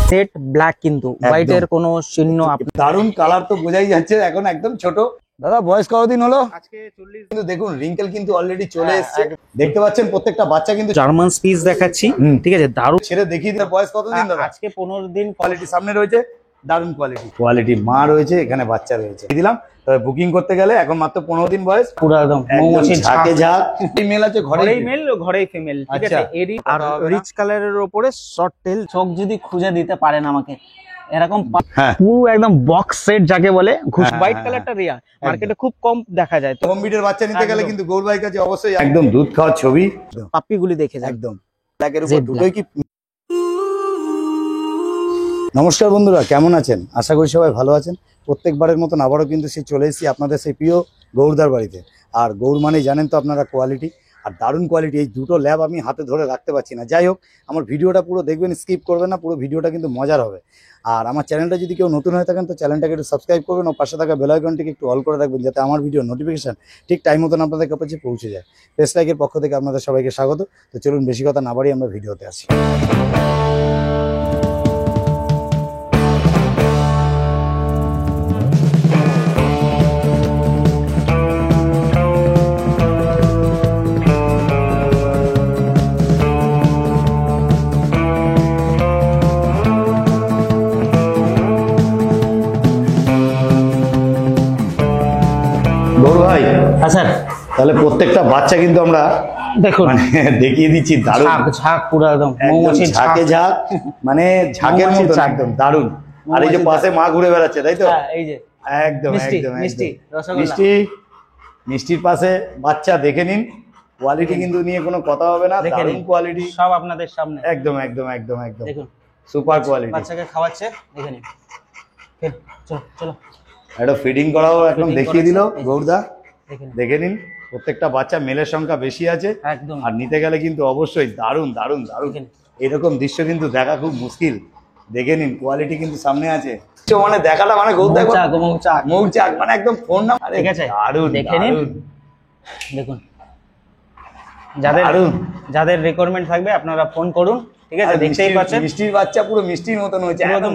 Set black, কিন্তু হোয়াইটের কোনো চিহ্ন। দারুন কালার তো বোঝাই যাচ্ছে, এখন একদম ছোট। দাদা বয়স কতদিন হলো? আজকে 40। কিন্তু দেখুন রিঙ্কেল কিন্তু অলরেডি চলে এসেছে, দেখতে পাচ্ছেন প্রত্যেকটা বাচ্চা কিন্তু জার্মান স্পিচ দেখাচ্ছি, ঠিক আছে, দারুণ। ছেড়ে দেখিয়ে দিলে বয়স কতদিন দাদা? আজকে 15 দিন। কোয়ালিটি সামনে রয়েছে, দারুন কোয়ালিটি মা রয়েছে, এখানে বাচ্চা রয়েছে দিলাম। তবে বুকিং করতে গেলে এখন মাত্র 15 দিন বয়স, পুরো একদম মৌমাছির ঝাঁকে ঝাঁক। ফিমেল আছে, ঘরেই মেল ঘরেই ফিমেল, ঠিক আছে। আচ্ছা। এরই আর রিচ কালারের উপরে শর্ট টেল। চোখ যদি খুঁজে দিতে পারেন আমাকে এরকম পুরো একদম বক্স সেট যাকে বলে, হোয়াইট কালারটা রিয়া মার্কেটে খুব কম দেখা যায়। তো কম বিটের বাচ্চা নিতে গেলে কিন্তু গৌর ভাইয়ের কাছে অবশ্যই একদম দুধ খাওয়ার ছবি। পাপ্পিগুলি দেখে যান একদম ব্ল্যাকের উপর দুটোই কি। নমস্কার বন্ধুরা, কেমন আছেন? আশা করি সবাই ভালো আছেন। প্রত্যেকবারের মতন আবারও কিন্তু সেই চলে এসেছি আপনাদের সেই প্রিয় গৌরদার বাড়িতে। আর গৌর মানেই জানেন তো আপনারা কোয়ালিটি, আর দারুণ কোয়ালিটি। এই দুটো ল্যাব আমি হাতে ধরে রাখতে পারছি না। যাই হোক, আমার ভিডিওটা পুরো দেখবেন, স্কিপ করবেন না, পুরো ভিডিওটা কিন্তু মজার হবে। আর আমার চ্যানেলটা যদি কেউ নতুন হয়ে থাকেন তো চ্যানেলটাকে একটু সাবস্ক্রাইব করবেন ও পাশে থাকা বেল আইকনটিকে একটু অল করে রাখবেন, যাতে আমার ভিডিও নোটিফিকেশন ঠিক টাইম মতন আপনাদের কাছে পৌঁছে যায়। পেজ লাইকের পক্ষ থেকে আপনাদের সবাইকে স্বাগত। তো চলুন বেশি কথা না বাড়িয়ে আমরা ভিডিওতে আসি। স্যার, তাহলে প্রত্যেকটা বাচ্চা কিন্তু আমরা দেখুন দেখিয়ে দিচ্ছি, দারুণ ঝাঁক পুরো একদম মৌমাছির ঝাঁকে ঝাঁক, মানে ঝাঁকের মতো একদম দারুণ। আর এই যে পাশে মা ঘুরে বেড়াচ্ছে, তাই তো? এই যে একদম একদম মিষ্টি মিষ্টি, মিষ্টির পাশে বাচ্চা দেখে নিন। কোয়ালিটি কিন্তু নিয়ে কোনো কথা হবে না, দারুণ কোয়ালিটি সব আপনাদের সামনে। একদম একদম একদম একদম দেখুন সুপার কোয়ালিটি। বাচ্চাকে খাওয়াচ্ছে, দেখে নিন। চলো চলো, একটা ফিডিং করাও একদম দেখিয়ে দিল গৌরদা, দেখে নিন। প্রত্যেকটা বাচ্চা মেলের সংখ্যা বেশি আছে একদম। আর নিতে গেলে কিন্তু অবশ্যই দারুণ দারুণ দারুণ। এরকম দৃশ্য কিন্তু দেখা খুব মুশকিল। দেখে নিন কোয়ালিটি কিন্তু সামনে আছে, মানে দেখাটা মানে গৌরদা মৌচাক মানে একদম ফোন না, ঠিক আছে, দারুণ দেখে নিন। দেখুন যাদের রিকোয়ারমেন্ট থাকবে আপনারা ফোন করুন, ঠিক আছে। দেখতেই পাচ্ছেন মিষ্টির বাচ্চা পুরো মিষ্টির মতন হয়েছে, একদম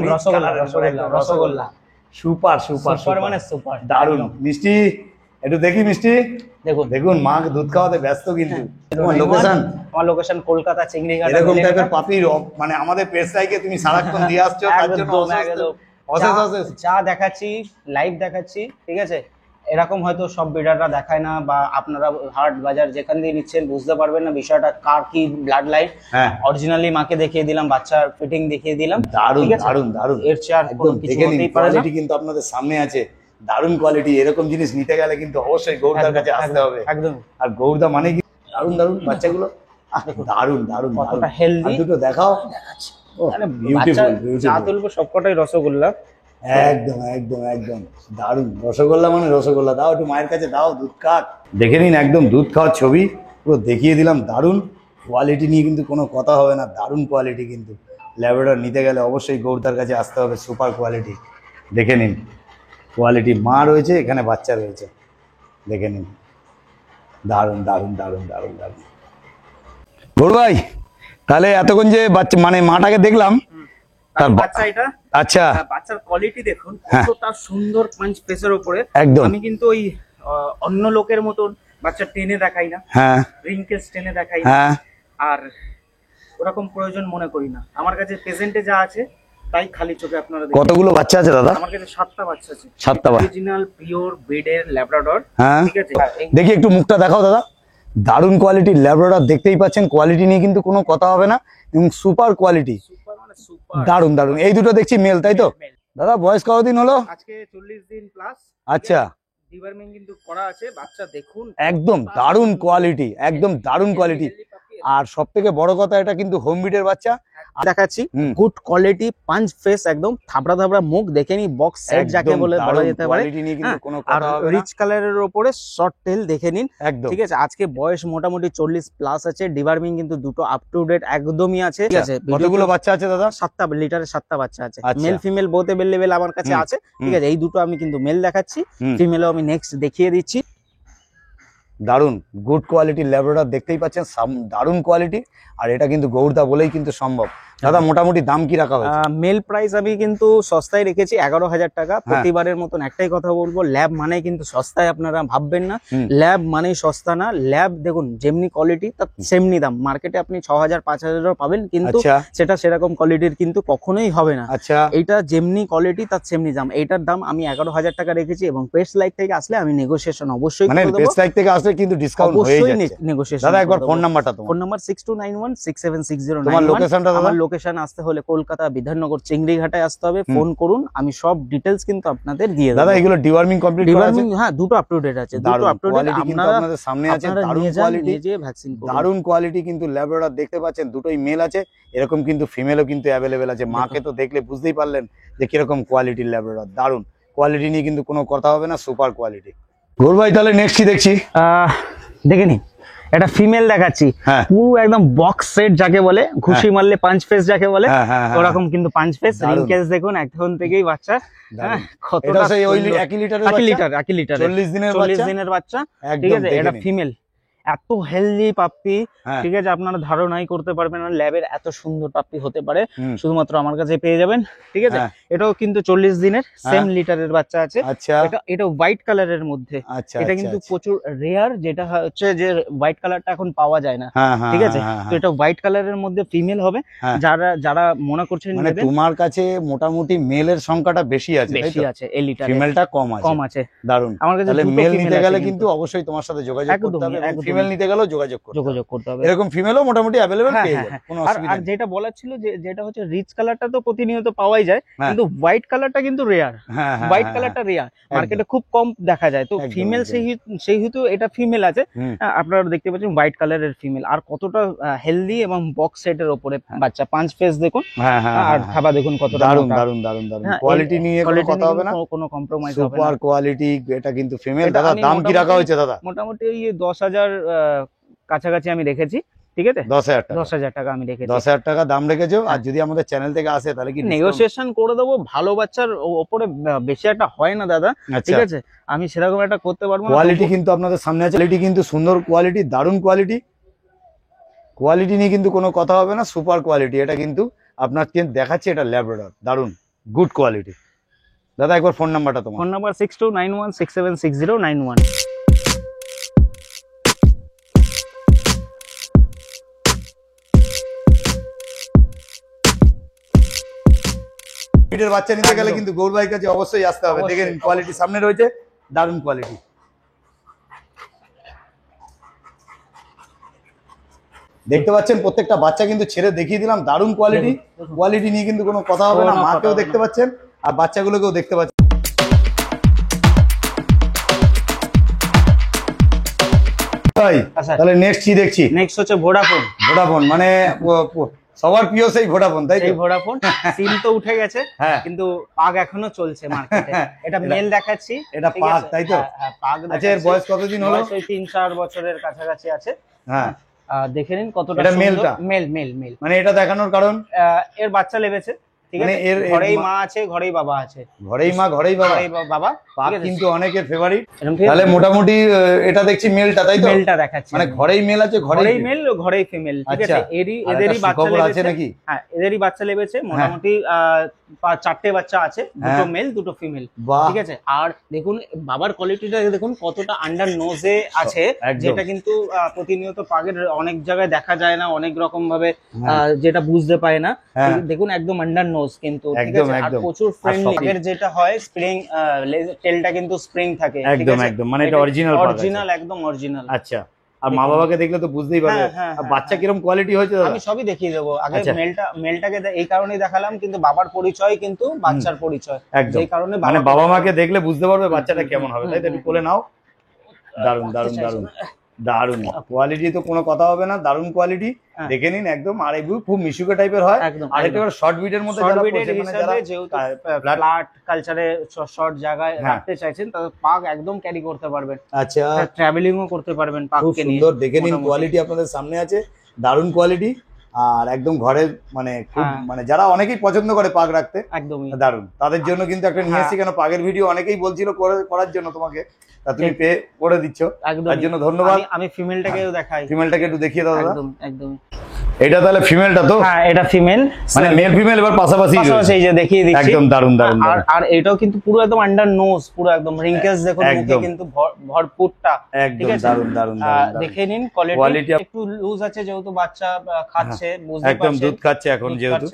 রসগোল্লা সুপার সুপার সুপার, মানে সুপার দারুণ মিষ্টি। একটু দেখি মিষ্টি, দেখুন দেখুন মা দুধ খাওয়াতে ব্যস্ত। কিন্তু আমার লোকেশন কলকাতা চিংড়িঘাট। এরকম টাইপের পাপি মানে আমাদের পেজ লাইকে তুমি সারাক্ষণ দিয়ে আসছো, তার জন্য যা দেখাচ্ছি লাইভ দেখাচ্ছি, ঠিক আছে। এরকম হয়তো সব বিডাররা দেখায় না, বা আপনারা হাট বাজার যেখান দিয়ে নিচ্ছেন বুঝতে পারবেন না বিষয়টা কার কি ব্লাড লাইন। অরিজিনালি মাকে দেখিয়ে দিলাম, বাচ্চার ফিটিং দেখিয়ে দিলাম, দারুণ দারুণ দারুণ। এর চেয়ে একদম দেখে নিন, কোয়ালিটি কিন্তু আপনাদের সামনে আছে, দারুণ কোয়ালিটি। এরকম জিনিস নিতে গেলে কিন্তু অবশ্যই গৌরদার কাছে আসতে হবে একদম। আর গৌরদা মানে কি দারুণ দারুণ বাচ্চাগুলো, দারুণ দারুণ কতটা হেলদি। দুটো দেখাও, যা তুলবো সবকটাই রসগোল্লা। একদম একদম একদম দারুণ রসগোল্লা, মানে রসগোল্লা। দাও একটু মায়ের কাছে দাও, দুধ খাক। দেখে নিন একদম দুধ খাওয়ার ছবি পুরো দেখিয়ে দিলাম। দারুণ কোয়ালিটি নিয়ে কিন্তু কোনো কথা হবে না, দারুণ কোয়ালিটি। কিন্তু ল্যাব্রাডর নিতে গেলে অবশ্যই গৌরদার কাছে আসতে হবে, সুপার কোয়ালিটি। দেখে নিন কোয়ালিটি, মা রয়েছে, এখানে বাচ্চা রয়েছে, দেখে নিন দারুণ দারুণ দারুণ দারুণ দারুণ। গৌর ভাই, তাহলে এতক্ষণ যে বাচ্চা মানে মাটাকে দেখলাম, আচ্ছা বাচ্চার কোয়ালিটি দেখুন, কতটা সুন্দর পাঁচ পেসের উপরে। একদম আমি কিন্তু ওই অন্য লোকের মতন বাচ্চা টেনে দেখাই না, রিঙ্কেলস টেনে দেখাই না, আর ওরকম প্রয়োজন মনে করি না। আমার কাছে প্রেজেন্টে যা আছে তাই খালি চোখে আপনারা দেখুন। কতগুলো বাচ্চা আছে দাদা? আমার কাছে 7টা বাচ্চা আছে, 7টা অরিজিনাল পিওর ব্রিডের ল্যাব্রাডর, ঠিক আছে। দেখি একটু মুখটা দেখাও দাদা, দারুণ কোয়ালিটির ল্যাব্রাডর। দেখতেই পাচ্ছেন কোয়ালিটি নিয়ে কিন্তু কোনো কথা হবে না, এবং সুপার কোয়ালিটি, দারুণ দারুণ। এই দুটো দেখছি মেল, তাই তো দাদা? বয়স কতদিন হলো? আজকে 40 দিন প্লাস। আচ্ছা, ডিওয়ার্মিং কিন্তু করা আছে। বাচ্চা দেখুন একদম দারুণ কোয়ালিটি, একদম দারুণ কোয়ালিটি। আর সব থেকে বড় কথা, এটা কিন্তু হোম বিটের বাচ্চা দেখাচ্ছি। গুড কোয়ালিটি, পাঁচ ফেস, একদম থাবড়া থাবড়া মুখ। দেখে নি বক্স সেট যাকে বলে বলা যেতে পারে। আর রিচ কালারের উপরে শর্ট টেল দেখে নিন, ঠিক আছে। আজকে বয়স মোটামুটি 40 প্লাস আছে। ডিওয়ার্মিং কিন্তু দুটো আপ টু ডেট একদমই আছে, ঠিক আছে। কতগুলো বাচ্চা আছে দাদা? 7টা লিটারে 7টা বাচ্চা আছে, মেল ফিমেল বোথ अवेलेबल আমার কাছে আছে, ঠিক আছে। এই দুটো আমি কিন্তু মেল দেখাচ্ছি, ফিমেলও আমি নেক্সট দেখিয়ে দিচ্ছি। দারুণ গুড কোয়ালিটির ল্যাব্রাডর, দেখতেই পাচ্ছেন দারুণ কোয়ালিটি। আর এটা কিন্তু গৌরদা বলেই কিন্তু সম্ভব, দাদা মোটামুটি দাম কি রাখা হয়েছে? মেল প্রাইস আমি কিন্তু সস্তায় রেখেছি 11,000 টাকা। প্রতিবারের মতন একটাই কথা বলবো, ল্যাব মানে কিন্তু সস্তায় আপনারা ভাববেন না, ল্যাব মানে সস্তা না। ল্যাব দেখুন যেমনি কোয়ালিটি তার সেমনি দাম। মার্কেটে আপনি 6,000 5,000 পাবেন, কিন্তু সেটা সেরকম কোয়ালিটির কিন্তু কখনোই হবে না। আচ্ছা, এইটা যেমনি কোয়ালিটি তার সেমনি দাম। এইটার দাম আমি 11,000 টাকা রেখেছি, এবং পেস্ট লাইক থেকে আসলে আমি নেগোসিয়েশন অবশ্যই মানে করে দেব। পেস্ট লাইক থেকে আসলে কিন্তু ডিসকাউন্ট হয়ে যাচ্ছে। নেগোসিয়েশন দাদা একবার ফোন নাম্বারটা তোমার। Phone number 6291676091। তোমার লোকেশনটা দাদা? আমার লোকেশন আসতে হলে কলকাতা বিধাননগর চিংড়িঘাটায় আসতে হবে। ফোন করুন, আমি সব ডিটেইলস কিন্তু আপনাদের দিয়ে দেব। দাদা এগুলো ডিওয়ার্মিং কমপ্লিট করা আছে? হ্যাঁ, দুটো আপ টু ডেট আছে, দুটো আপ টু ডেট। আপনাদের সামনে আছে, দারুণ কোয়ালিটি, যে ভ্যাকসিন করুন। দারুণ কোয়ালিটি কিন্তু ল্যাব্রাডর দেখতে পাচ্ছেন, দুটোই মেল আছে, এরকম কিন্তু ফিমেলও কিন্তু অ্যাভেলেবেল আছে। মাকে তো দেখলে বুঝতেই পারলেন যে কিরকম কোয়ালিটির ল্যাব্রাডর। দারুণ কোয়ালিটি নিয়ে কিন্তু কোনো কথা হবে না, সুপার কোয়ালিটি। গৌর ভাই তাহলে নেক্সট কি দেখছি? দেখে নি, এটা ফিমেল দেখাচ্ছি, পুরো একদম বক্স সেট যাকে বলে, ঘুষি মারলে পাঁচ ফেস যাকে বলে, ওরকম কিন্তু পাঁচ ফেস। রিঙ্কেজ দেখুন এখন থেকেই বাচ্চা, কতটা একই লিটার 40 দিনের বাচ্চা, ঠিক আছে। এটা ফিমেল, এত হেলদি পাপ্পি, ঠিক আছে, আপনারা ধারণাই করতে পারবেন না ল্যাবের এত সুন্দর পাপ্পি হতে পারে। শুধুমাত্র আমার কাছে পেয়ে যাবেন, ঠিক আছে। এটাও কিন্তু 40 দিনের সেম লিটারের বাচ্চা আছে। এটা হোয়াইট কালারের মধ্যে, এটা কিন্তু প্রচুর রেয়ার, যেটা হচ্ছে যে হোয়াইট কালারটা এখন পাওয়া যায় না, ঠিক আছে। তো এটা হোয়াইট কালারের মধ্যে ফিমেল হবে। যারা মনে করছেন মানে তোমার কাছে মোটামুটি মেলের সংখ্যাটা বেশি আছে, এই লিটার, ফিমেলটা কম আছে। দারুণ। আমার কাছে মেল নিতে গেলে কিন্তু অবশ্যই তোমার সাথে যোগাযোগ করতে হবে, ফিমেল নিতে গেলেও যোগাযোগ করতে হবে। এরকম ফিমেলও মোটামুটি अवेलेबल পেয়ে যাবে, কোনো অসুবিধা নেই। আর যেটা বলার ছিল যে যেটা হচ্ছে রিচ কালারটা তো প্রতিনিয়ত পাওয়াই যায়, কিন্তু হোয়াইট কালারটা কিন্তু রেয়ার। হোয়াইট কালারটা রেয়ার, মার্কেটে খুব কম দেখা যায়। তো ফিমেল সেই হেতু এটা ফিমেল আছে, আপনারা দেখতে পাচ্ছেন হোয়াইট কালারের ফিমেল। আর কতটা হেলদি এবং বক্স সেটের উপরে বাচ্চা, 5 ফেস দেখুন, আর খাবার দেখুন কতটা দারুণ দারুণ দারুণ দারুণ। কোয়ালিটি নিয়ে কোনো কথা হবে না, কোনো কম্প্রোমাইজ হবে না, সুপার কোয়ালিটি। এটা কিন্তু ফিমেল। দাদা দাম কি রাখা হয়েছে? দাদা মোটামুটি 10,000 কাছাকাছি আমি রেখেছি, ঠিক আছে। 10,000 টাকা আমি রেখেছি। 10,000 টাকা দাম রেখেছো। আর যদি আমাদের চ্যানেল থেকে আসে তাহলে কি নেগোসিয়েশন করে দেবো। ভালো বাচ্চার উপরে বেশি একটা হয় না দাদা, ঠিক আছে, আমি সেরকম একটা করতে পারবো না। কোয়ালিটি কিন্তু আপনাদের সামনে আছে, কোয়ালিটি কিন্তু সুন্দর কোয়ালিটি, দারুণ কোয়ালিটি। কোয়ালিটি নিয়ে কিন্তু কোনো কথা হবে না, সুপার কোয়ালিটি। এটা কিন্তু আপনার দেখাচ্ছি, এটা ল্যাব্রাডর, দারুণ গুড কোয়ালিটি। দাদা একবার ফোন নাম্বারটা তোমার। Phone number 6291676091। পিটের বাচ্চা নিতে গেলে কিন্তু গৌর ভাইয়ের কাছে অবশ্যই আসতে হবে। দেখেন কোয়ালিটি সামনে রয়েছে, দারুণ কোয়ালিটি। দেখতে পাচ্ছেন প্রত্যেকটা বাচ্চা কিন্তু ছেড়ে দেখিয়ে দিলাম, দারুণ কোয়ালিটি। কোয়ালিটি নিয়ে কিন্তু কোনো কথা হবে না। মাকেও দেখতে পাচ্ছেন আর বাচ্চাগুলোকেও দেখতে পাচ্ছেন। তাহলে নেক্সট কি দেখছি? নেক্সট হচ্ছে ভোডাফোন। ভোডাফোন মানে সবার প্রিয় সেই ভোডাফোন, তাই তো? সেই ভোডাফোন সিম তো উঠে গেছে, কিন্তু পাগ এখনো চলছে মার্কেটে। এটা মেল দেখাচ্ছি, এটা পাগ, তাই তো? পাগ। আচ্ছা, এর বয়স কতদিন হলো? 3-4 বছরের কাছাকাছি আছে। হ্যাঁ, দেখে নিন কতটা এটা মেলটা। মেল। মানে এটা দেখানোর কারণ এর বাচ্চা লেবেছে, ঠিক আছে। ঘরেই মা আছে, ঘরেই বাবা আছে, ঘরেই মা ঘরেই বাবা। পাগ কিন্তু অনেকের ফেভারিট। তাহলে মোটামুটি এটা দেখছি মেলটা, তাই তো? মেলটা দেখাচ্ছি, মানে ঘরেই মেল আছে, ঘরেই মেল, ঘরেই ফিমেল, ঠিক আছে। এদেরই বাচ্চা লেবেছে নাকি? হ্যাঁ, এদেরই বাচ্চা লেবেছে। মোটামুটি 4টে বাচ্চা আছে, দুটো মেল দুটো ফিমেল, ঠিক আছে। আর দেখুন বাবার কোয়ালিটিটা দেখুন কতটা আন্ডার নোজে আছে, যেটা কিন্তু প্রতিনিয়ত পাগের অনেক জায়গায় দেখা যায় না, অনেক রকম ভাবে যেটা বুঝতে পায় না। দেখুন একদম আন্ডার নোজ কিন্তু, ঠিক আছে। আর প্রচুর ফ্রেন্ডলি। পাগের যেটা হয় স্প্রিং, টেলটা কিন্তু স্প্রিং থাকে, একদম একদম, মানে এটা অরিজিনাল, একদম অরিজিনাল। আচ্ছা, আর মা বাবাকে দেখলে তো বুঝতেই পারবে বাচ্চা কিরকম কোয়ালিটি হয়েছে। আমি সবই দেখিয়ে দেবো। আগে মেলটাকে এই কারণেই দেখালাম, কিন্তু বাবার পরিচয় কিন্তু বাচ্চার পরিচয়, এই কারণে মানে বাবা মাকে দেখলে বুঝতে পারবে বাচ্চাটা কেমন হবে, তাই তো? একটু কোলে নাও। দারুণ দারুণ দারুণ দারুণ কোয়ালিটি, তো কোনো কথা হবে না, দারুণ কোয়ালিটি। দেখে নিন একদম। আর এগুলো খুব মিশুকে টাইপের হয়, আর এটা শর্ট বিটের মধ্যে ফ্ল্যাট কালচারে শর্ট জায়গায় রাখতে চাইছেন, তাহলে পাগ একদম ক্যারি করতে পারবেন। আচ্ছা, ট্রাভেলিংও করতে পারবেন পাগকে নিয়ে। সুন্দর। দেখে নিন কোয়ালিটি আপনাদের সামনে আছে, দারুণ কোয়ালিটি। আর একদম ঘরের মানে খুব মানে যারা অনেকেই পছন্দ করে পাগ রাখতে, একদমই দারুণ, তাদের জন্য কিন্তু একটা নিয়ে এসেছি। কেন পাগের ভিডিও অনেকেই বলছিল করার জন্য তোমাকে, তা তুমি করে দিচ্ছ, তার জন্য ধন্যবাদ। আমি ফিমেলটাকেও দেখাই, ফিমেলটাকে একটু দেখিয়ে দাও দাদা। একদম একদম। এটা তাহলে ফিমেলটা তো? হ্যাঁ এটা ফিমেল, মানে মেল ফিমেল এবার পাশাপাশি এই যে দেখিয়ে দিচ্ছি একদম দারুন দারুন। আর এটাও কিন্তু পুরো একদম আন্ডার নোজ, পুরো একদম রিঙ্কেলস দেখুন মুখে কিন্তু ভরপুরটা, একদম দারুন দারুন। দেখে নিন কোয়ালিটি একটু লুজ আছে যেহেতু বাচ্চা খাচ্ছে, বুঝতে পারছেন একদম দুধ খাচ্ছে এখন যেহেতু,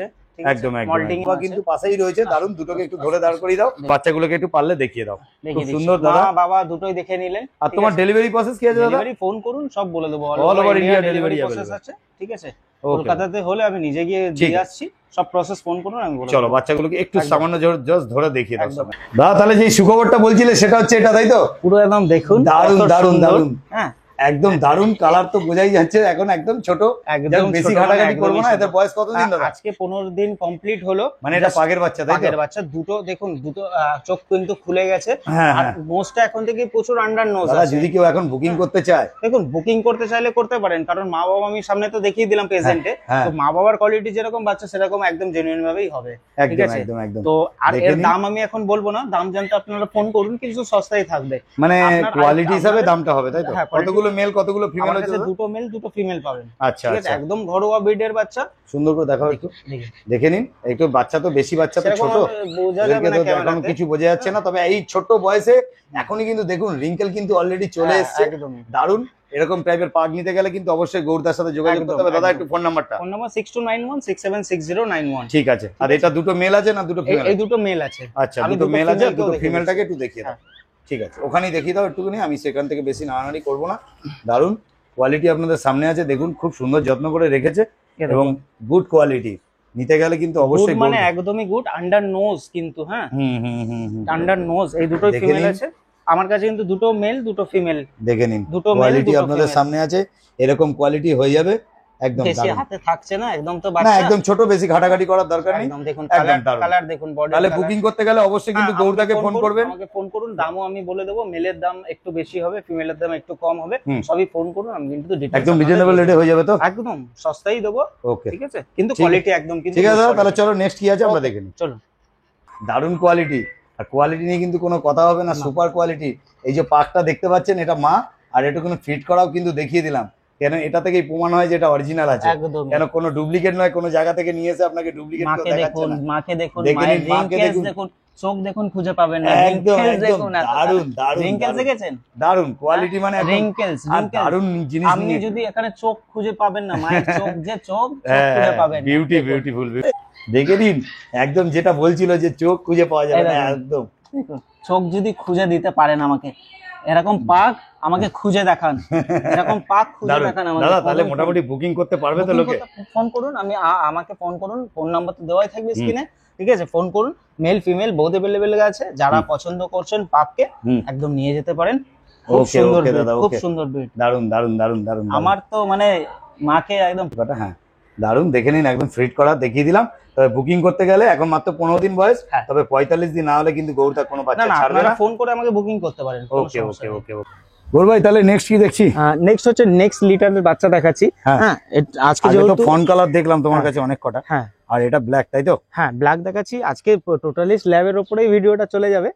একদম একদম কিন্তু পাশেই রয়েছে। দারুন, দুটোকে একটু ধরে দাঁড় করিয়ে দাও, বাচ্চাগুলোকে একটু পারলে দেখিয়ে দাও। খুব সুন্দর দাদা, বাবা দুটোই দেখে নিলেন। আর তোমার ডেলিভারি প্রসেস কি আছে দাদা? ডেলিভারি ফোন করুন, সব বলে দেবো, all over India delivery process আছে, ঠিক আছে? কলকাতাতে হলে আমি নিজে গিয়ে দিয়ে আসছি, সব প্রসেস ফোন করুন, আমি বলে দেব। চলো বাচ্চাগুলোকে একটু সামান্য জাস্ট ধরে দেখিয়ে দাও দাদা। তাহলে যে সুখবরটা বলছিলে সেটা হচ্ছে এটা, তাই তো? পুরো একদম দেখুন, দারুন দারুন দারুন। হ্যাঁ একদম দারুন, কালার তো বোঝাই যাচ্ছে এখন একদম ছোট, একদম বেশি ঘাটাঘাটি করবো না। এদের বয়স কতদিন দাদা? আজকে 15 দিন কমপ্লিট হলো। মানে এটা পাগের বাচ্চা, তাই তো? পাগের বাচ্চা দুটো দেখুন, দুটো চোখ কিন্তু খুলে গেছে, আর নোজটা এখন থেকে প্রচুর আন্ডার নোজ আছে। যদি কেউ এখন বুকিং করতে চায়, দেখুন বুকিং করতে চাইলে করতে পারেন, কারণ মা বাবা আমি সামনে তো দেখিয়ে দিলাম প্রেজেন্টে, তো মা বাবার কোয়ালিটি যেরকম বাচ্চা সেরকম একদম জেনুইন ভাবেই হবে, ঠিক আছে? তো আর এর দাম আমি এখন বলবো না, দাম জানতে আপনারা ফোন করুন, কিছু সস্তায় থাকবে, মানে কোয়ালিটি হিসাবে দামটা হবে, তাই তো? কতগুলো মেল কতগুলো ফিমেল? আমার কাছে দুটো মেল দুটো ফিমেল পাবেন। আচ্ছা আচ্ছা, একদম ঘরোয়া ব্রিডের বাচ্চা। সুন্দর করে দেখাও একটু, দেখে নিন একটু। বাচ্চা তো বেশি, বাচ্চা তো ছোট, বোঝা যাবে না, এখন কিছু বোঝা যাচ্ছে না, তবে এই ছোট বয়সে এখনই কিন্তু দেখুন রিঙ্কেল কিন্তু অলরেডি চলে এসেছে। দারুন, এরকম টাইপের পাগ নিতে গেলে কিন্তু অবশ্যই গৌরদার সাথে যোগাযোগ করতে হবে। দাদা একটু ফোন নাম্বারটা? Phone number 6291676091। ঠিক আছে। আর এটা দুটো মেল আছে না দুটো ফিমেল? এই দুটো মেল আছে। আচ্ছা দুটো মেল আছে, দুটো ফিমেলটাকে একটু দেখিয়ে দাও। ঠিক আছে, ওখানেই দেখিয়ে দাও একটুখানি, আমি সেখান থেকে বেশি নাড়ানাড়ি করবো না। দারুন কোয়ালিটি আপনাদের সামনে আছে, দেখুন খুব সুন্দর যত্ন করে রেখেছে এবং গুড কোয়ালিটি। নিতে গেলে কিন্তু অবশ্যই মানে একদমই গুড, আন্ডার নোজ কিন্তু, হ্যাঁ আন্ডার নোজ। এই দুটোই ফিমেল আছে আমার কাছে, কিন্তু দুটো মেল দুটো ফিমেল। দেখে নিন কোয়ালিটি আপনাদের সামনে আছে, এরকম কোয়ালিটি হয়ে যাবে একদম। বেশি হাতে থাকছে না একদম, তো না একদম ছোট, বেশি ঘাটাঘাটি করার দরকার নেই। একদম দেখুন কালার দেখুন, বডি। তাহলে বুকিং করতে গেলে অবশ্যই কিন্তু গৌরদাকে ফোন করবেন, আমাকে ফোন করুন, দামও আমি বলে দেবো। মেলের দাম একটু বেশি হবে, ফিমেলের দাম একটু কম হবে, সবই ফোন করুন, আমি কিন্তু একদম রিজনেবল রেটে হয়ে যাবে, তো একদম সস্তাই দেবো। ওকে ঠিক আছে, কিন্তু কোয়ালিটি একদম কিন্তু ঠিক আছে। তাহলে চলো নেক্সট কি আছে আমরা দেখে নিই। চলো। দারুণ কোয়ালিটি, আর কোয়ালিটি নিয়ে কিন্তু কোনো কথা হবে না, সুপার কোয়ালিটি। এই যে পাকটা দেখতে পাচ্ছেন, এটা মা, আর এটা কোনো ফিট করাও কিন্তু দেখিয়ে দিলাম, কেন এটা থেকেই প্রমাণ হয় যে এটা অরিজিনাল আছে, কেন কোনো ডুপ্লিকেট নয়, কোনো জায়গা থেকে নিয়ে এসে আপনাকে ডুপ্লিকেট করে দেখাচ্ছে না। মাকে দেখুন, দেখুন চোখ দেখুন, খুঁজে পাবেন না। একদম একদম দারুণ দারুণ রিঙ্কেলস দেখেছেন? দারুণ কোয়ালিটি, মানে রিঙ্কেলস দারুণ জিনিস। আপনি যদি এখানে চোখ খুঁজে পাবেন না, মায়ের চোখ যে চোখ খুঁজে পাবেন, বিউটিফুল। দেখে নিন, একদম যেটা বলছিল যে চোখ খুঁজে পাওয়া যাবে না, একদম চোখ যদি খুঁজে দিতে পারেন আমাকে, এরকম পাক আমাকে খুঁজে দেখান, এরকম পাক খুঁজে দেখান আমাকে। দাদা তাহলে মোটামুটি বুকিং করতে পারবে তো লোকে? ফোন করুন, আমাকে ফোন করুন, ফোন নাম্বার তো দেওয়াই থাকবে স্ক্রিনে, ঠিক আছে? ফোন করুন, মেল ফিমেল বোথ अवेलेबल আছে। যারা পছন্দ করছেন পাককে, একদম নিয়ে যেতে পারেন। খুব সুন্দর দাদা, খুব সুন্দর ব্রিড। দারুন দারুন দারুন দারুন। আমার তো মানে মাকে একদম, হ্যাঁ দারুন। দেখে নিন, একদম ফিট করা দেখিয়ে দিলাম। তবে বুকিং করতে গেলে এখন মাত্র 15 দিন বয়স, তবে 45 দিন না হলে কিন্তু গৌরদা কোনো বাচ্চা ছাড়বে না। ফোন করে আমাকে বুকিং করতে পারেন। ওকে ওকে ওকে ওকে। গৌর ভাই তাহলে নেক্সট কি দেখছি? নেক্সট হচ্ছে নেক্সট লিটারের বাচ্চা দেখাচ্ছি। হ্যাঁ আজকে যেহেতু ফন কালার দেখলাম তোমার কাছে অনেক কটা, হ্যাঁ, আর এটা ব্ল্যাক, তাই তো? হ্যাঁ ব্ল্যাক দেখাচ্ছি আজকে, টোটালি স্ল্যাবের উপরেই ভিডিওটা চলে যাবে।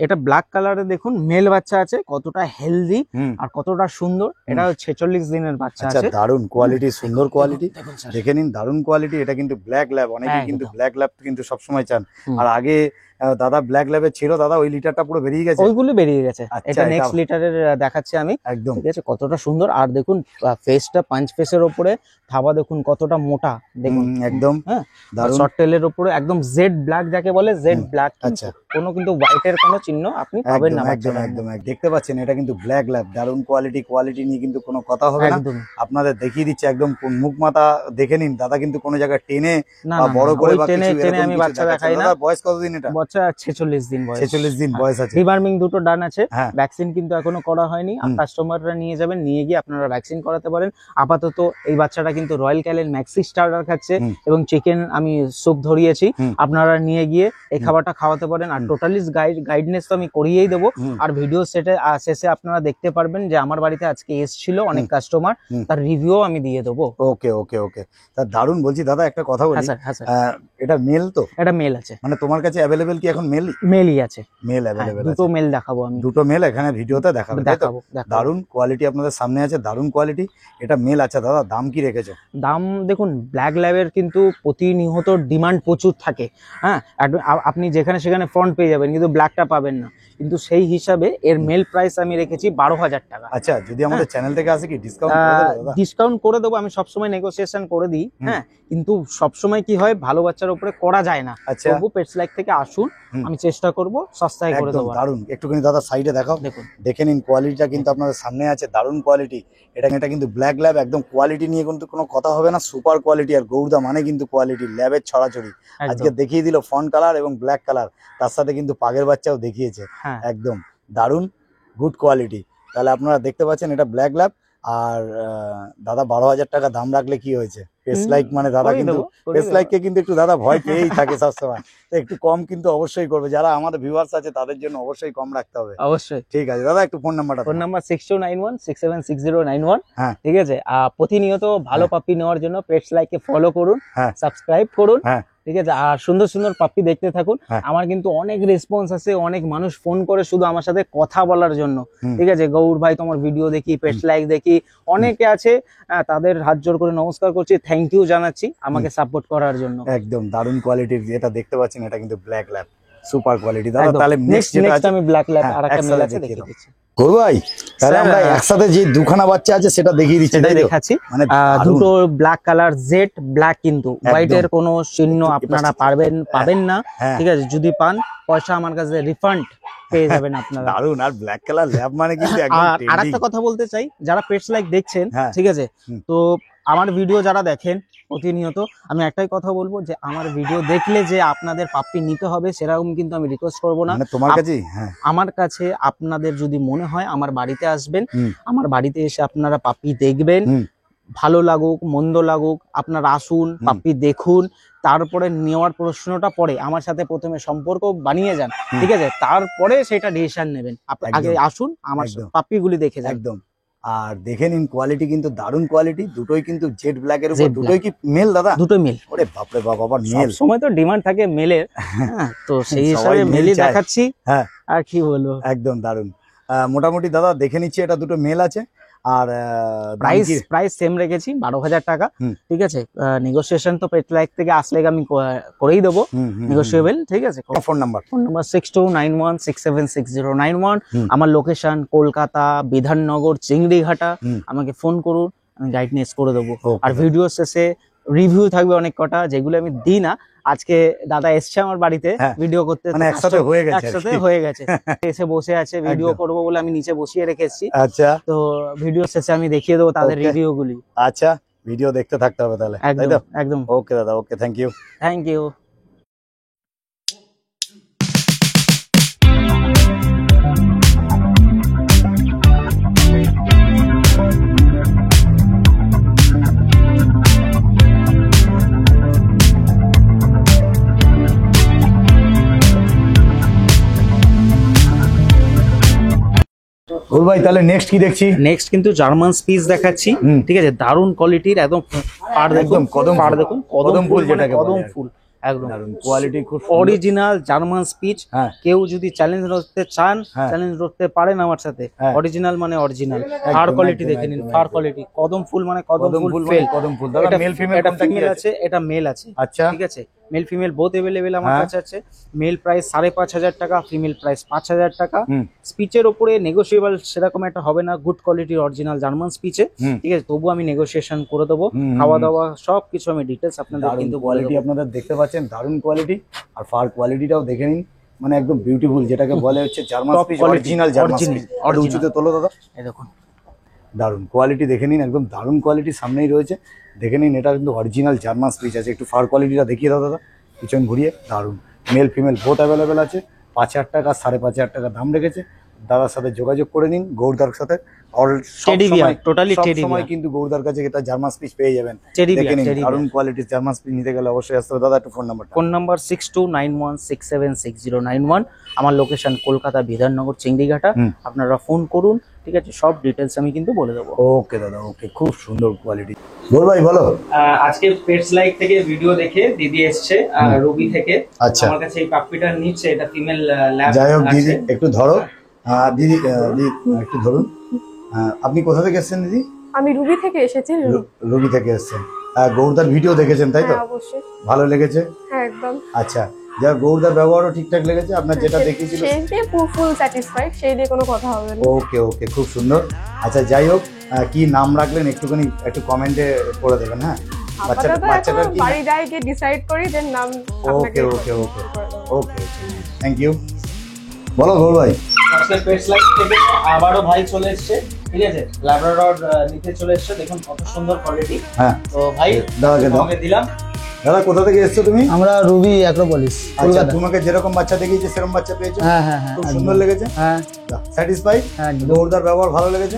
এটা ব্ল্যাক কালারে দেখুন, মেল বাচ্চা আছে, কতটা হেলদি আর কতটা সুন্দর। এটা 46 দিনের বাচ্চা আছে। দারুন কোয়ালিটি, সুন্দর কোয়ালিটি, দেখে নিন দারুন কোয়ালিটি। এটা কিন্তু ব্ল্যাক ল্যাব, অনেকে কিন্তু ব্ল্যাক ল্যাব কিন্তু সবসময় চান। আর আগে দাদা ব্ল্যাক ল্যাবের ছিল, দাদা ওই লিটারটা পুরো বেরিয়ে গেছে, ওইগুলো বেরিয়ে গেছে। এটা নেক্সট লিটারের দেখাচ্ছি আমি, একদম ঠিক আছে? কতটা সুন্দর। আর দেখুন ফেসটা, পাঁচ ফেসের উপরে থাবা দেখুন কতটা মোটা, দেখুন একদম। হ্যাঁ শর্ট টেলের উপরে একদম জেড ব্ল্যাক, যাকে বলে জেড ব্ল্যাক। আচ্ছা, কোনো কিন্তু হোয়াইটের কোনো চিহ্ন আপনি পাবেন না। একদম একদম দেখতে পাচ্ছেন, এটা কিন্তু ব্ল্যাক ল্যাব, দারুন কোয়ালিটি। কোয়ালিটি নিয়ে কিন্তু কোনো কথা হবে না, আপনাদের দেখিয়ে দিচ্ছে একদম মুখ মাথা। দেখে নিন দাদা কিন্তু কোনো জায়গায় টেনে বা বড় করে বা টেনে আমি বাচ্চা দেখাই না। বয়স কতদিন এটা? বাচ্চা 46 দিন বয়স। 46 দিন বয়স আছে। ডিবার্মিং দুটো ডান আছে, ভ্যাকসিন কিন্তু এখনো করা হয়নি। আর কাস্টমাররা নিয়ে যাবেন, নিয়ে গিয়ে আপনারা ভ্যাকসিন করাতে পারেন। আপাতত এই বাচ্চাটা কিন্তু রয়্যাল ক্যালেন ম্যাক্সি স্টার্টার খাচ্ছে এবং চিকেন আমি স্যুপ ধরিয়েছি, আপনারা নিয়ে গিয়ে এই খাবারটা খাওয়াতে পারেন। আর টোটালি গাইডনেস তো আমি করিয়েই দেবো। আর ভিডিও শেষে আপনারা দেখতে পারবেন যে আমার বাড়িতে আজকে এসেছিল অনেক কাস্টমার, তার রিভিউ আমি দিয়ে দেবো। ওকে ওকে ওকে, তা দারুন। বলছি দাদা একটা কথা বলি, এটা মেল তো? এটা মেল আছে। মানে তোমার কাছে অ্যাভেলেবেল ফিমেল কি এখন মেল? মেলই আছে, মেল অ্যাভেলেবেল আছে, দুটো মেল দেখাবো আমি, দুটো মেল এখানে ভিডিওতে দেখাবো। দারুন কোয়ালিটি আপনাদের সামনে আছে, দারুন কোয়ালিটি। এটা মেল আছে দাদা, দাম কি রেখেছো? দাম দেখুন, ব্ল্যাক ল্যাবের কিন্তু প্রতিনিয়ত ডিমান্ড প্রচুর থাকে। হ্যাঁ, আপনি যেখানে সেখানে ফ্রন্ট পেয়ে যাবেন, কিন্তু ব্ল্যাকটা পাবেন না। কিন্তু সেই হিসাবে এর মেল প্রাইস আমি রেখেছি 12,000 টাকা। আচ্ছা, যদি আমাদের চ্যানেল থেকে আসে কি ডিসকাউন্ট করে দেবো? আমি সবসময় নেগোসিয়েশন করে দিই। হ্যাঁ, কিন্তু সবসময় কি হয়, ভালো বাচ্চার উপরে করা যায় না। আচ্ছা, তবু পেটস লাইক থেকে আসুন, আমি চেষ্টা করব সস্তায় করে দেবো। দারুন, একটুখানি দাদা সাইডে দেখাও, দেখুন দেখে নিন কোয়ালিটিটা কিন্তু আপনাদের সামনে আছে, দারুন কোয়ালিটি। এটা কিন্তু ব্ল্যাক ল্যাব, একদম কোয়ালিটি নিয়ে কিন্তু কোনো কথা হবে না, সুপার কোয়ালিটি। আর গৌরদা মানে কিন্তু কোয়ালিটি, ল্যাবের ছড়াছড়ি। আজকে দেখিয়ে দিল ফন কালার এবং ব্ল্যাক কালার, তার সাথে কিন্তু পাগের বাচ্চাও দেখিয়েছে। একদম দারুন, গুড কোয়ালিটি। তাহলে আপনারা দেখতে পাচ্ছেন এটা ব্ল্যাক ল্যাব। আর দাদা 12,000 টাকা দাম রাখলে কি হয়েছে? পেস লাইক মানে দাদা কিন্তু পেস লাইককে কিন্তু একটু দাদা ভয় পেয়েই থাকে সবসময়, তো একটু কম কিন্তু অবশ্যই করবে। যারা আমাদের ভিউয়ার্স আছে তাদের জন্য অবশ্যই কম রাখতে হবে। অবশ্যই, ঠিক আছে দাদা, একটু ফোন নাম্বারটা। Phone number 6291676091। হ্যাঁ, ঠিক আছে। প্রতিনিয়ত ভালো পাপ্পি নেওয়ার জন্য পেটস লাইককে ফলো করুন, সাবস্ক্রাইব করুন। ঠিক আছে, আর সুন্দর সুন্দর পাপ্পি দেখতে থাকুন। আমার কিন্তু অনেক রেসপন্স আছে, অনেক মানুষ ফোন করে শুধু আমার সাথে কথা বলার জন্য। ঠিক আছে, গৌর ভাই তোমার ভিডিও দেখি, পেটস লাইক দেখি, অনেকে আছে, তাদের হাত জোর করে নমস্কার করছি, থ্যাংক ইউ জানাচ্ছি আমাকে সাপোর্ট করার জন্য। একদম দারুণ কোয়ালিটির যেটা দেখতে পাচ্ছেন, এটা কিন্তু ব্ল্যাক ল্যাব, সুপার কোয়ালিটি দাদা। তাহলে নেক্সট আমি ব্ল্যাক ল্যাব আরেকটা মেল আছে দেখিয়ে দিচ্ছি। গৌর ভাই, তাহলে আমরা একসাথে যে দুখানা বাচ্চা আছে সেটা দেখিয়ে দিচ্ছি, সেটাই দেখাচ্ছি। মানে দুটো ব্ল্যাক কালার, জেড ব্ল্যাক, কিন্তু হোয়াইটের কোনো চিহ্ন আপনারা পাবেন না। ঠিক আছে, যদি পান পয়সা আমার কাছে রিফান্ড পেয়ে যাবেন আপনারা। দারুন। আর ব্ল্যাক কালার ল্যাব মানে কিন্তু একদম। আর একটা কথা বলতে চাই, যারা পেটস লাইক দেখছেন, ঠিক আছে, তো আমার ভিডিও যারা দেখেন প্রতিনিয়ত, আমি একটাই কথা বলবো যে আমার ভিডিও দেখলে যে আপনাদের পাপ্পি নিতে হবে সেরকম কিন্তু আমি রিকোয়েস্ট করবো না। তোমার কাছে আমার কাছে আপনাদের যদি মনে হয় আমার বাড়িতে আসবেন, আমার বাড়িতে এসে আপনারা পাপ্পি দেখবেন, ভালো লাগুক মন্দ লাগুক আপনারা আসুন, পাপ্পি দেখুন, তারপরে নেওয়ার প্রশ্নটা পরে আমার সাথে প্রথমে সম্পর্ক বানিয়ে যান। ঠিক আছে, তারপরে সেটা ডিসিশন নেবেন। আগে আসুন, আমার পাপ্পিগুলি দেখে যান। একদম। আর দেখে নিন কোয়ালিটি কিন্তু দারুন কোয়ালিটি, দুটোই কিন্তু জেড ব্ল্যাক এর উপর। দুটোই কি মেল দাদা? দুটোই মেল। ওরে বাপ রে বাপ, আবার মেল। সময় তো ডিমান্ড থাকে মেলের, তো সেই হিসাবে মেলই দেখাচ্ছি। হ্যাঁ, আর কি বলবো, একদম দারুন। মোটামুটি দাদা দেখে নিচ্ছি, এটা দুটো মেল আছে। আর প্রাইস সেম রেখেছি 12,000 টাকা। ঠিক আছে, নেগোসিয়েশন তো পেট লাইক থেকে আসলে আমি করেই দেবো, নেগোসিয়েবল। ঠিক আছে, ফোন নাম্বার 6291676091। আমার লোকেশন কলকাতা বিধাননগর চিংড়িঘাটা। আমাকে ফোন করুন, আমি গাইডনেস করে দেবো। আর ভিডিও শেষে রিভিউ থাকবে অনেক কটা, যেগুলো আমি দিই না। আজকে দাদা এসছে আমার বাড়িতে ভিডিও করতে, মানে একসাথে হয়ে গেছে, এসে বসে আছে, ভিডিও করবো বলে আমি নিচে বসিয়ে রেখেছি। আচ্ছা, তো ভিডিও শেষে আমি দেখিয়ে দেবো তাদের রিভিউ গুলি। আচ্ছা, ভিডিও দেখতে থাকতে হবে তাহলে। একদম। ওকে দাদা, ওকে, থ্যাংক ইউ। ভাই, তাহলে নেক্সট কি দেখছি? নেক্সট কিন্তু জার্মান স্পিচ দেখাচ্ছি। ঠিক আছে, দারুন কোয়ালিটির, একদম কদম ফুল, যেটাকে কদম ফুল, একদম কোয়ালিটি খুব অরিজিনাল জার্মান স্পিচ। কেউ যদি চ্যালেঞ্জ করতে চান, চ্যালেঞ্জ করতে পারেন আমার সাথে। অরিজিনাল মানে অরিজিনাল, ফার কোয়ালিটি দেখে নিন, ফার কোয়ালিটি। কদম ফুল মানে কদম ফুল, কদম ফুল। দাদা মেল ফিমেল কোনটা কি আছে? এটা মেল আছে। আচ্ছা, ঠিক আছে, মেল ফিমেল বোথ अवेलेबल আমার কাছে আছে। মেল প্রাইস 5,500 টাকা, ফিমেল প্রাইস 5,000 টাকা। স্পিচের উপরে নেগোশিয়েবল সেরকম একটা হবে না, গুড কোয়ালিটির অরিজিনাল জার্মান স্পিচে। ঠিক আছে, তবু আমি নেগোসিয়েশন করে দেবো। খাওয়া দাওয়া সবকিছু আমি ডিটেলস আপনাদের কিন্তু কোয়ালিটি আপনাদের দেখতে পাচ্ছেন, দারুন কোয়ালিটি। আর ফার কোয়ালিটিটাও দেখে নিন, মানে একদম বিউটিফুল, যেটাকে বলে হচ্ছে German speech, original German speech. উঁচুতে তোলো দাদা, এই দেখুন দারুন কোয়ালিটি দেখে নিন, একদম দারুন কোয়ালিটি সামনেই রয়েছে, দেখে নিন। এটা কিন্তু অরিজিনাল জার্মান স্পিচ আছে। একটু ফার কোয়ালিটিটা দেখিয়ে দাও দাদা, পিছন ঘুরিয়ে। দারুন, মেল ফিমেল বোথ অ্যাভেলেবেল আছে। 5,000 টাকা 5,500 টাকা দাম রেখেছে। দাদার সাথে যোগাযোগ করে নিন। গৌরদার সাথে টেডি বিয়ার, টোটালি টেডি সময় বিয়ার, কিন্তু গৌরদার কাছে এটা জার্মান স্পিচ পেয়ে যাবেন। টেডি দেখে বিয়ার, নিন, টেডি দারুণ বিয়ার। কোয়ালিটির জার্মান স্পিচ নিতে গেলে অবশ্যই আসতে হবে। দাদা একটু ফোন নাম্বারটা। Phone number 6291676091। আমার লোকেশন কলকাতা বিধাননগর চিংড়িঘাটা। আপনারা ফোন করুন, ঠিক আছে? সব ডিটেলস আমি কিন্তু বলে দেবো। ওকে দাদা, ওকে, খুব সুন্দর কোয়ালিটি। গৌর ভাই বলো। আজকে পেটস লাইক থেকে ভিডিও দেখে দিদি এসছে রবি থেকে। আচ্ছা, আমার কাছে এই পাপ্পিটা নিচ্ছে, এটা ফিমেল ল্যাব। যাই হোক দিদি একটু ধরো। দিদি দিদি একটু ধরুন। আপনি কোথা থেকে এসেছেন দিদি? আমি রুবি থেকে এসেছি। রবি থেকে এসেছেন। গৌরদার ভিডিও দেখেছেন তাই তো? হ্যাঁ, অবশ্যই। ভালো লেগেছে? হ্যাঁ, একদম। আচ্ছা, যা গৌরদার ব্যবহারও ঠিকঠাক লেগেছে আপনার যেটা দেখিয়েছিল? সেই দিয়ে ফুল স্যাটিসফাইড, সেই দিয়ে কোনো কথা হবে না। ওকে ওকে, খুব সুন্দর। আচ্ছা, যাই হোক, কি নাম রাখলেন একটু কমেন্টে করে দেবেন। হ্যাঁ, বাচ্চাটার কি? বাড়ি যাই গিয়ে ডিসাইড করি, দেন নাম ওকে okay okay okay, thank you. বলো গৌর ভাই। আজকে পেটস লাইক থেকে আবারও ভাই চলে এসছে, ঠিক আছে? ল্যাব্রাডর নিতে চলে এসছে, দেখুন কত সুন্দর কোয়ালিটি। হ্যাঁ, তো ভাই তোমাকে দিলাম। দাদা কোথা থেকে এসছো তুমি? আমরা রুবি অ্যাক্রোপলিস, আচ্ছা, কলকাতা। তোমাকে যেরকম বাচ্চা দেখিয়েছে সেরকম বাচ্চা পেয়েছো? হ্যাঁ হ্যাঁ হ্যাঁ, খুব সুন্দর লেগেছে? হ্যাঁ, স্যাটিসফাইড? হ্যাঁ, গৌরদার ব্যবহার ভালো লেগেছে?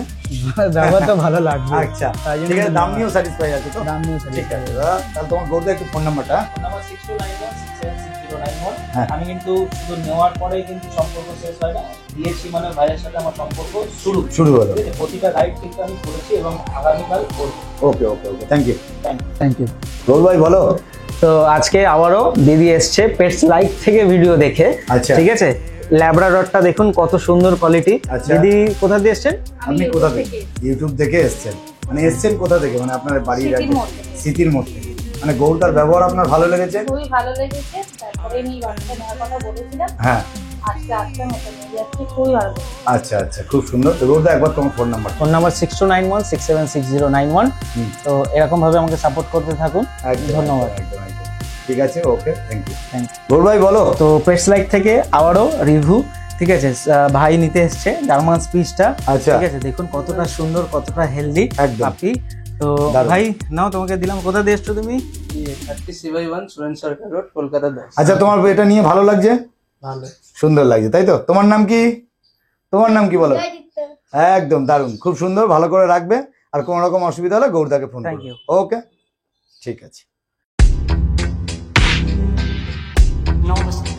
ব্যবহার তো ভালো লাগবে। আচ্ছা, ঠিক আছে, দাম নিয়েও স্যাটিসফাই আছে তো? দাম নিয়ে ঠিক আছে দাদা, তাহলে তোমার গৌরদা একটু ফোন নাম্বারটা। Phone number 6291676091। হ্যাঁ। আমি কিন্তু শুধু নেওয়ার পরেই কিন্তু সম্পর্ক শেষ হয় না, দিয়েছি মানে ভাইয়ের সাথে আমার সম্পর্ক শুরু হলো। ঠিক আছে? প্রতিটা রাইড কিন্তু আমি করেছি এবং আগামীকাল করব। Okay okay okay, thank you. Thank you. Gour ভাই বলো। তো আজকে আবারও দিদি এসছে পেটস লাইক থেকে ভিডিও দেখে। আচ্ছা, ঠিক আছে, ল্যাব্রাডরটা দেখুন কত সুন্দর কোয়ালিটি। আচ্ছা। দিদি কোথা দিয়ে এসছেন? আপনি কোথা থেকে? ইউটিউব দেখে এসেছেন? মানে এসেছেন কোথা থেকে? মানে আপনার বাড়ির স্মৃতির মধ্যে। মানে গৌরদার ব্যবহার আপনার ভালো লেগেছে? খুবই ভালো লেগেছে। তারপরে আমি বাচ্চা নেওয়ার কথা বলেছিলাম, হ্যাঁ। আজকে আসলাম, এটা নিয়ে যাচ্ছি, খুবই ভালো লেগেছে। আচ্ছা আচ্ছা, খুব সুন্দর। তো গৌরদা একবার তোমার ফোন নাম্বার। Phone number 6291676091। তো এরকম ভাবে আমাকে সাপোর্ট করতে থাকুন। ধন্যবাদ। একদম একদম, ঠিক আছে, okay, thank you. Thank you. Gour ভাই বলো। তো পেটস লাইক থেকে আবারও রিভিউ, ঠিক আছে? ভাই নিতে এসছে জার্মান স্পিচটা। আচ্ছা, ঠিক আছে, দেখুন কতটা সুন্দর, কতটা হেলদি একদম। পাপি। তো দারুণ। ভাই নাও, তোমাকে দিলাম। কোথা দিয়ে এসছো তুমি? 30/1 সুরেন সরকার রোড, কলকাতা 10। আচ্ছা, তোমার এটা নিয়ে ভালো লাগছে? ভালো, সুন্দর লাগছে তাই তো? তোমার নাম কি? তোমার নাম কি বলো? একদম দারুণ, খুব সুন্দর, ভালো করে রাখবে। আর কোনো রকম অসুবিধা হলে গৌরদাকে ফোন Thank করবে। you. ওকে, ঠিক আছে। নমস্কার।